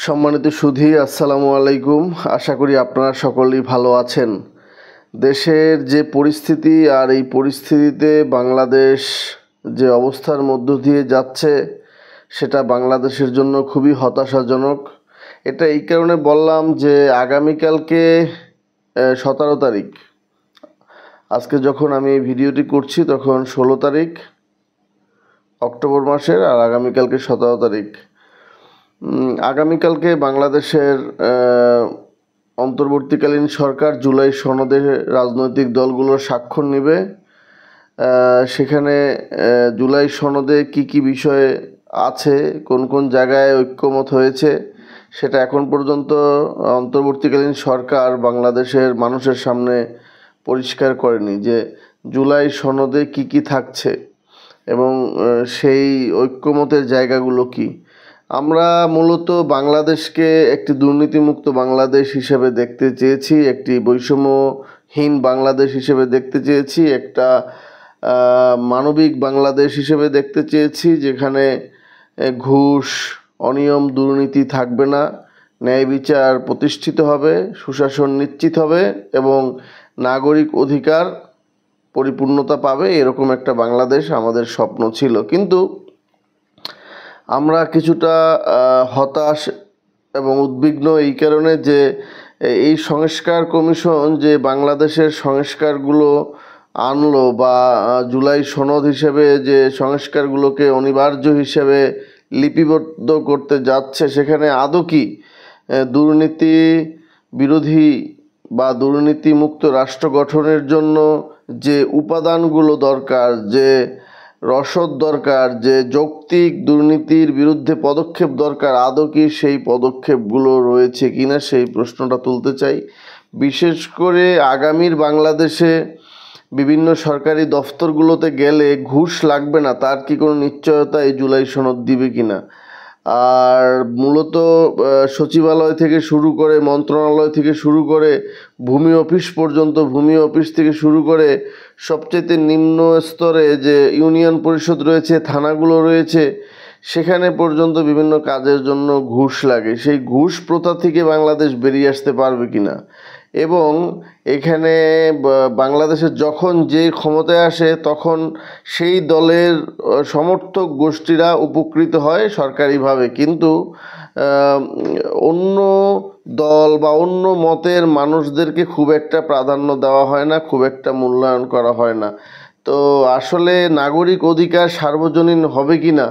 সম্মানিত সুধী, আসসালামু আলাইকুম। আশা করি আপনারা সকলেই ভালো আছেন। দেশের যে পরিস্থিতি আর এই পরিস্থিতিতে বাংলাদেশ যে অবস্থার মধ্য দিয়ে যাচ্ছে সেটা বাংলাদেশের জন্য খুবই হতাশাজনক। এটা এই কারণে বললাম যে আগামীকালকে 17 তারিখ, আজকে যখন আমি এই ভিডিওটি করছি তখন 16 তারিখ অক্টোবর মাসের, আর আগামীকালকে 17 তারিখ। আগামীকালকে বাংলাদেশের অন্তর্বর্তীকালীন সরকার জুলাই সনদে রাজনৈতিক দলগুলোর স্বাক্ষর নেবে। সেখানে জুলাই সনদে কি কি বিষয়ে আছে, কোন কোন জায়গায় ঐক্যমত হয়েছে, সেটা এখন পর্যন্ত অন্তর্বর্তীকালীন সরকার বাংলাদেশের মানুষের সামনে পরিষ্কার করেনি যে জুলাই সনদে কি কি থাকছে এবং সেই ঐক্যমতের জায়গাগুলো কি। আমরা মূলত বাংলাদেশকে একটি দুর্নীতিমুক্ত বাংলাদেশ হিসেবে দেখতে চেয়েছি, একটি বৈষম্যহীন বাংলাদেশ হিসেবে দেখতে চেয়েছি, একটা মানবিক বাংলাদেশ হিসেবে দেখতে চেয়েছি, যেখানে ঘুষ, অনিয়ম, দুর্নীতি থাকবে না, ন্যায় বিচার প্রতিষ্ঠিত হবে, সুশাসন নিশ্চিত হবে এবং নাগরিক অধিকার পরিপূর্ণতা পাবে। এরকম একটা বাংলাদেশ আমাদের স্বপ্ন ছিল। কিন্তু আমরা কিছুটা হতাশ এবং উদ্বিগ্ন এই কারণে যে এই সংস্কার কমিশন যে বাংলাদেশের সংস্কারগুলো আনলো বা জুলাই সনদ হিসেবে যে সংস্কারগুলোকে অনিবার্য হিসেবে লিপিবদ্ধ করতে যাচ্ছে, সেখানে আদৌ কি দুর্নীতি বিরোধী বা দুর্নীতিমুক্ত রাষ্ট্র গঠনের জন্য যে উপাদানগুলো দরকার, যে রসদ দরকার, যে যৌক্তিক দুর্নীতির বিরুদ্ধে পদক্ষেপ দরকার, আদৌ কি সেই পদক্ষেপগুলো রয়েছে কিনা সেই প্রশ্নটা তুলতে চাই। বিশেষ করে আগামীর বাংলাদেশে বিভিন্ন সরকারি দফতরগুলোতে গেলে ঘুষ লাগবে না, তার কি কোনো নিশ্চয়তা এই জুলাই সনদ দিবে কিনা। আর মূলত সচিবালয় থেকে শুরু করে, মন্ত্রণালয় থেকে শুরু করে, ভূমি অফিস পর্যন্ত, ভূমি অফিস থেকে শুরু করে সবচেয়ে নিম্ন স্তরে যে ইউনিয়ন পরিষদ রয়েছে, থানাগুলো রয়েছে, সেখানে পর্যন্ত বিভিন্ন কাজের জন্য ঘুষ লাগে। সেই ঘুষ প্রথা থেকে বাংলাদেশ বেরিয়ে আসতে পারবে কিনা এবং এখানে বাংলাদেশের যখন যে ক্ষমতায় আসে তখন সেই দলের সমর্থক গোষ্ঠীরা উপকৃত হয় সরকারিভাবে, কিন্তু অন্য দল বা অন্য মতের মানুষদেরকে খুব একটা প্রাধান্য দেওয়া হয় না, খুব একটা মূল্যায়ন করা হয় না। তো আসলে নাগরিক অধিকার সার্বজনীন হবে কি না,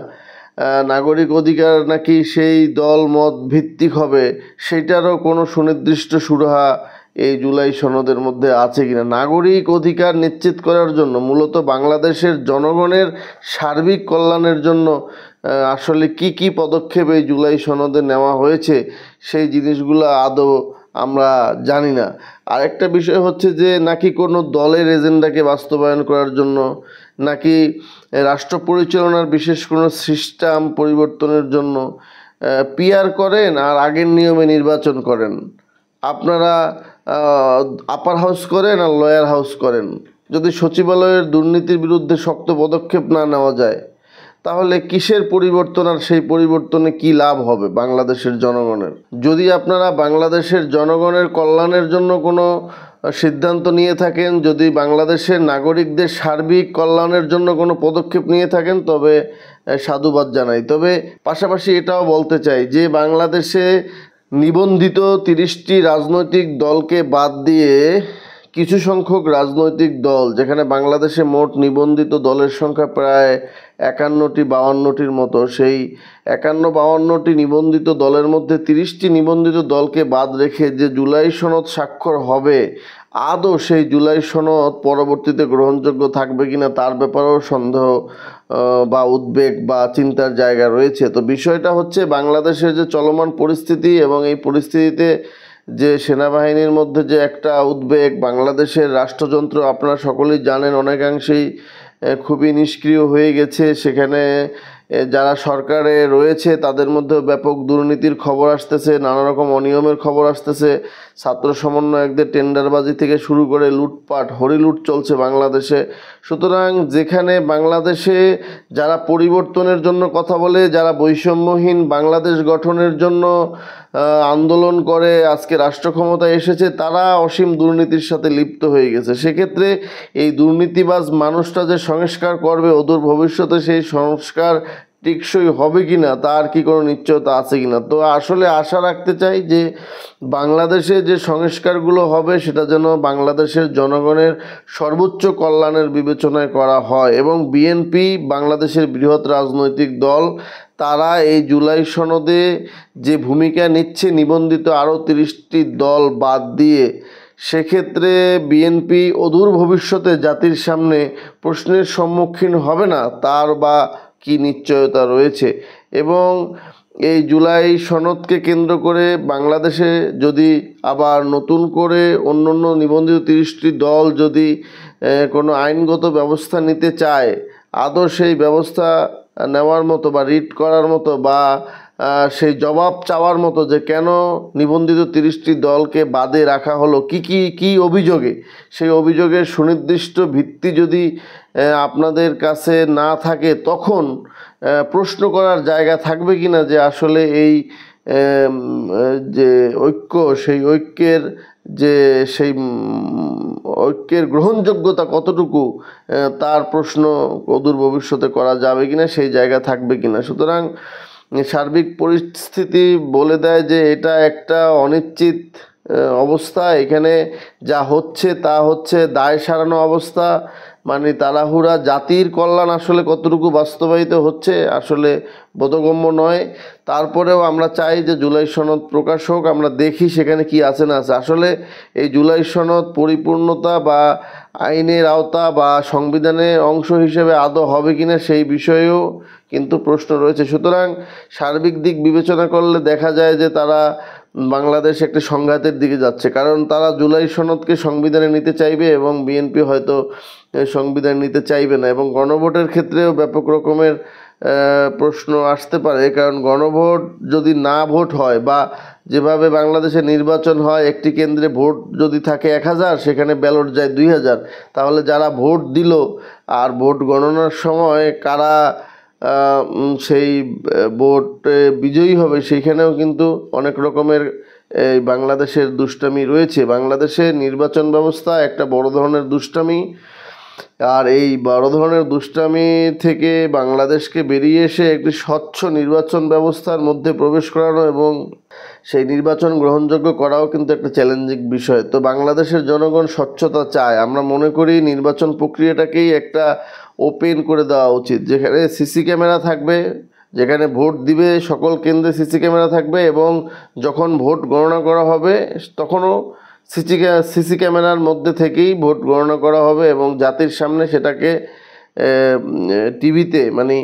নাগরিক অধিকার নাকি সেই দল মত ভিত্তিক হবে, সেইটারও কোনো সুনির্দিষ্ট সুরাহা এই জুলাই সনদের মধ্যে আছে কিনা। নাগরিক অধিকার নিশ্চিত করার জন্য, মূলত বাংলাদেশের জনগণের সার্বিক কল্যাণের জন্য আসলে কি কি পদক্ষেপ এই জুলাই সনদে নেওয়া হয়েছে সেই জিনিসগুলো আদৌ আমরা জানি না। আরেকটা বিষয় হচ্ছে যে নাকি কোনো দলের এজেন্ডাকে বাস্তবায়ন করার জন্য, নাকি রাষ্ট্র পরিচালনার বিশেষ কোনো সিস্টেম পরিবর্তনের জন্য পিআর করেন আর আগের নিয়মে নির্বাচন করেন। আপনারা আপার হাউস করেন আর লয়ার হাউস করেন। যদি সচিবালয়ের দুর্নীতির বিরুদ্ধে শক্ত পদক্ষেপ না নেওয়া যায়, তাহলে কিসের পরিবর্তন আর সেই পরিবর্তনে কি লাভ হবে বাংলাদেশের জনগণের? যদি আপনারা বাংলাদেশের জনগণের কল্যাণের জন্য কোনো সিদ্ধান্ত নিয়ে থাকেন, যদি বাংলাদেশের নাগরিকদের সার্বিক কল্যাণের জন্য কোনো পদক্ষেপ নিয়ে থাকেন, তবে সাধুবাদ জানাই। তবে পাশাপাশি এটাও বলতে চাই যে বাংলাদেশে নিবন্ধিত 30টি রাজনৈতিক দলকে বাদ দিয়ে কিছু সংখ্যক রাজনৈতিক দল, যেখানে বাংলাদেশে মোট নিবন্ধিত দলের সংখ্যা প্রায় 51-52টির মতো, সেই 51-52টি নিবন্ধিত দলের মধ্যে 30টি নিবন্ধিত দলকে বাদ রেখে যে জুলাই সনদ স্বাক্ষর হবে, আদৌ সেই জুলাই সনদ পরবর্তীতে গ্রহণযোগ্য থাকবে কিনা তার ব্যাপারেও সন্দেহ বা উদ্বেগ বা চিন্তার জায়গা রয়েছে। তো বিষয়টা হচ্ছে বাংলাদেশের যে চলমান পরিস্থিতি এবং এই পরিস্থিতিতে যে সেনাবাহিনীর মধ্যে যে একটা উদ্বেগ, বাংলাদেশের রাষ্ট্রযন্ত্র আপনারা সকলেই জানেন অনেকাংশেই খুবই নিষ্ক্রিয় হয়ে গেছে। সেখানে যারা সরকারে রয়েছে তাদের মধ্যেও ব্যাপক দুর্নীতির খবর আসতেছে, নানা রকম অনিয়মের খবর আসতেছে। ছাত্র সমন্বয়কদের টেন্ডারবাজি থেকে শুরু করে লুটপাট, হরিলুট চলছে বাংলাদেশে। সুতরাং যেখানে বাংলাদেশে যারা পরিবর্তনের জন্য কথা বলে, যারা বৈষম্যহীন বাংলাদেশ গঠনের জন্য আন্দোলন করে আজকে রাষ্ট্র ক্ষমতায় এসেছে, তারা অসীম দুর্নীতির সাথে লিপ্ত হয়ে গেছে। সেক্ষেত্রে এই দুর্নীতিবাজ মানুষটা যে সংস্কার করবে অদূর ভবিষ্যতে, সেই সংস্কার টেকসই হবে কিনা তার কি কোনো নিশ্চয়তা আছে কিনা। তো আসলে আশা রাখতে চাই যে বাংলাদেশে যে সংস্কারগুলো হবে সেটা যেন বাংলাদেশের জনগণের সর্বোচ্চ কল্যাণের বিবেচনায় করা হয়, এবং বিএনপি বাংলাদেশের বৃহৎ রাজনৈতিক দল, তারা এই জুলাই সনদে যে ভূমিকা নিচ্ছে নিবন্ধিত আরও 30টি দল বাদ দিয়ে, সেক্ষেত্রে বিএনপি অদূর ভবিষ্যতে জাতির সামনে প্রশ্নের সম্মুখীন হবে না তার বা কি নিশ্চয়তা রয়েছে। এবং এই জুলাই সনদকে কেন্দ্র করে বাংলাদেশে যদি আবার নতুন করে অন্য নিবন্ধিত 30টি দল যদি কোনো আইনগত ব্যবস্থা নিতে চায়, আদৌ সেই ব্যবস্থা নেওয়ার মতো বা রিট করার মতো বা সেই জবাব চাওয়ার মতো যে কেন নিবন্ধিত 30টি দলকে বাদে রাখা হলো, কি অভিযোগে, সেই অভিযোগের সুনির্দিষ্ট ভিত্তি যদি আপনাদের কাছে না থাকে, তখন প্রশ্ন করার জায়গা থাকবে কিনা যে আসলে এই যে ঐক্য, সেই ঐক্যের ঐক্যের গ্রহণযোগ্যতা কতটুকু, তার প্রশ্ন অদূর ভবিষ্যতে করা যাবে কিনা, সেই জায়গা থাকবে কিনা। সুতরাং সার্বিক পরিস্থিতি বলে দেয় যে এটা একটা অনিশ্চিত অবস্থা। এখানে যা হচ্ছে তা হচ্ছে দায় সারানো অবস্থা, মানে তাড়াহুড়া। জাতির কল্যাণ আসলে কতটুকু বাস্তবায়িত হচ্ছে আসলে বোধগম্য নয়। তারপরেও আমরা চাই যে জুলাই সনদ প্রকাশ হোক, আমরা দেখি সেখানে কি আছে না আছে। আসলে এই জুলাই সনদ পরিপূর্ণতা বা আইনের আওতা বা সংবিধানের অংশ হিসেবে আদৌ হবে কিনা সেই বিষয়েও কিন্তু প্রশ্ন রয়েছে। সুতরাং সার্বিক দিক বিবেচনা করলে দেখা যায় যে তারা বাংলাদেশ একটি সংঘাতের দিকে যাচ্ছে, কারণ তারা জুলাই সনদকে সংবিধানে নিতে চাইবে এবং বিএনপি হয়তো সংবিধান নিতে চাইবে না। এবং গণভোটের ক্ষেত্রেও ব্যাপক রকমের প্রশ্ন আসতে পারে, কারণ গণভোট যদি না ভোট হয় বা যেভাবে বাংলাদেশে নির্বাচন হয়, একটি কেন্দ্রে ভোট যদি থাকে 1000, সেখানে ব্যালট যায় 2000, তাহলে যারা ভোট দিল আর ভোট গণনার সময় কারা সেই ভোটে বিজয়ী হবে, সেইখানেও কিন্তু অনেক রকমের এই বাংলাদেশের দুষ্টামি রয়েছে। বাংলাদেশে নির্বাচন ব্যবস্থা একটা বড় ধরনের দুষ্টামি, আর এই বড় ধরনের দুষ্টামি থেকে বাংলাদেশকে বেরিয়ে এসে একটি স্বচ্ছ নির্বাচন ব্যবস্থার মধ্যে প্রবেশ করানো এবং সেই নির্বাচন গ্রহণযোগ্য করাও কিন্তু একটা চ্যালেঞ্জিং বিষয়। তো বাংলাদেশের জনগণ স্বচ্ছতা চায়। আমরা মনে করি নির্বাচন প্রক্রিয়াটাকেই একটা ওপেন করে দেওয়া উচিত, যেখানে সিসি ক্যামেরা থাকবে, যেখানে ভোট দিবে সকল কেন্দ্রে সিসি ক্যামেরা থাকবে, এবং যখন ভোট গণনা করা হবে তখনও সিসি ক্যামেরার মধ্যে থেকেই ভোট গণনা করা হবে, এবং জাতির সামনে সেটাকে টিভিতে মানে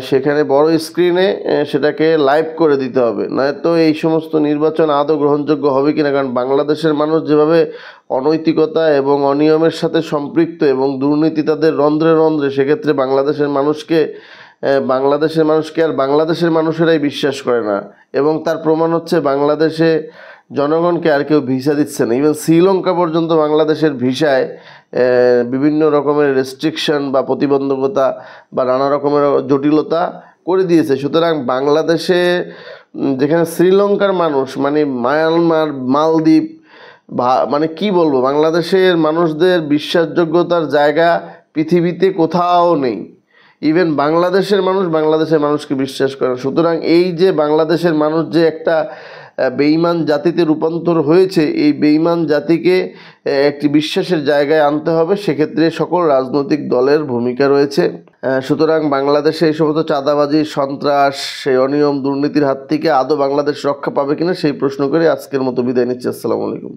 সেখানে বড় স্ক্রিনে সেটাকে লাইভ করে দিতে হবে। নয়তো এই সমস্ত নির্বাচন আদৌ গ্রহণযোগ্য হবে কিনা, কারণ বাংলাদেশের মানুষ যেভাবে অনৈতিকতা এবং অনিয়মের সাথে সম্পৃক্ত এবং দুর্নীতি তাদের রন্ধ্রে রন্ধ্রে, সেক্ষেত্রে বাংলাদেশের মানুষকে আর বাংলাদেশের মানুষেরাই বিশ্বাস করে না। এবং তার প্রমাণ হচ্ছে বাংলাদেশে জনগণকে আর কেউ ভিসা দিচ্ছে না। ইভেন শ্রীলঙ্কা পর্যন্ত বাংলাদেশের ভিসায় বিভিন্ন রকমের রেস্ট্রিকশন বা প্রতিবন্ধকতা বা নানা রকমের জটিলতা করে দিয়েছে। সুতরাং বাংলাদেশে যেখানে শ্রীলঙ্কার মানুষ মানে মায়ানমার, মালদ্বীপ মানে কি বলবো, বাংলাদেশের মানুষদের বিশ্বাসযোগ্যতার জায়গা পৃথিবীতে কোথাও নেই। ইভেন বাংলাদেশের মানুষকে বিশ্বাস করে। সুতরাং এই যে বাংলাদেশের মানুষ যে একটা বেঈমান জাতিতে রূপান্তর হয়েছে, এই বেঈমান জাতিকে একটি বিশ্বাসের জায়গায় আনতে হবে। সেক্ষেত্রে সকল রাজনৈতিক দলের ভূমিকা রয়েছে। সুতরাং বাংলাদেশে এই সমস্ত চাঁদাবাজি, সন্ত্রাস, সেই অনিয়ম দুর্নীতির হাত থেকে আদৌ বাংলাদেশ রক্ষা পাবে কিনা সেই প্রশ্ন করে আজকের মতো বিদায় নিচ্ছি। আসসালামু আলাইকুম।